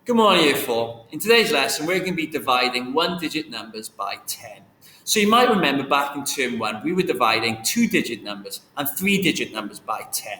Good morning, Year 4. In today's lesson, we're going to be dividing one-digit numbers by 10. So you might remember back in term 1, we were dividing two-digit numbers and three-digit numbers by 10.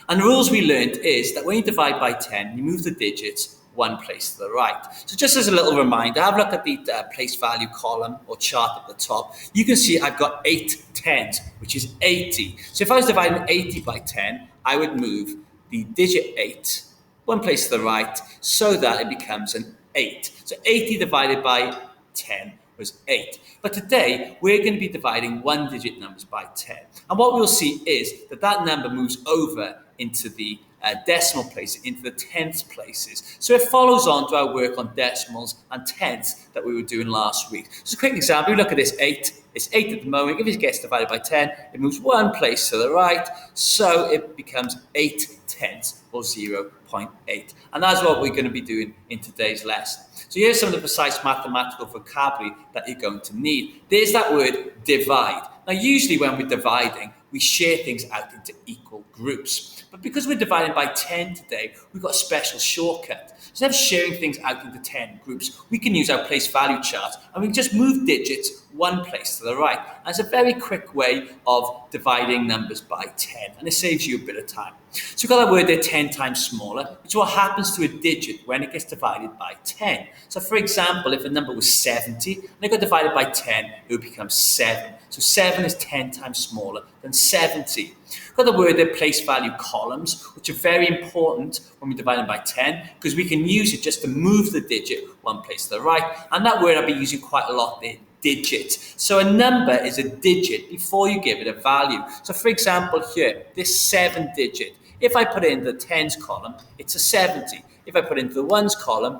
And the rules we learned is that when you divide by 10, you move the digits one place to the right. So just as a little reminder, have a look at the place value column or chart at the top. You can see I've got 8 tens, which is 80. So if I was dividing 80 by 10, I would move the digit 8 one place to the right so that it becomes an 8. So 80 divided by 10 was 8. But today, we're going to be dividing one-digit numbers by 10. And what we'll see is that that number moves over into the decimal places, into the tenths places. So it follows on to our work on decimals and tenths that we were doing last week. So a quick example, we look at this 8. It's 8 at the moment. If it gets divided by 10, it moves one place to the right, so it becomes 8 tenths or 0.8. And that's what we're going to be doing in today's lesson. So here's some of the precise mathematical vocabulary that you're going to need. There's that word divide. Now, usually when we're dividing, we share things out into equal groups. But because we're dividing by 10 today, we've got a special shortcut. Instead of sharing things out into 10 groups, we can use our place value chart and we can just move digits one place to the right. And it's a very quick way of dividing numbers by 10, and it saves you a bit of time. So we've got that word there, 10 times smaller, which is what happens to a digit when it gets divided by 10. So for example, if a number was 70 and it got divided by 10, it would become 7. So 7 is 10 times smaller than 70. We've got the word there, place value columns, which are very important when we divide them by 10, because we can use it just to move the digit one place to the right. And that word I'll be using quite a lot there, digit. So a number is a digit before you give it a value. So for example here, this 7 digit, if I put it in the tens column, it's a 70. If I put it into the ones column,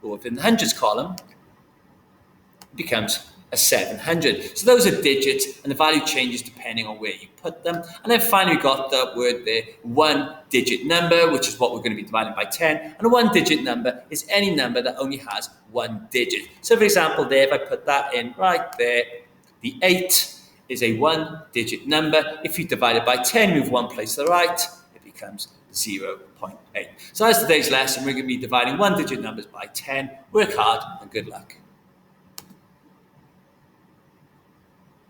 or within the hundreds column, it becomes a 700. So those are digits, and the value changes depending on where you put them. And then finally, we got the word there, one-digit number, which is what we're going to be dividing by 10. And a one-digit number is any number that only has one digit. So for example, there, if I put that in right there, the 8 is a one-digit number. If you divide it by 10, move one place to the right, it becomes 0.8. So that's today's lesson. We're going to be dividing one-digit numbers by 10. Work hard and good luck.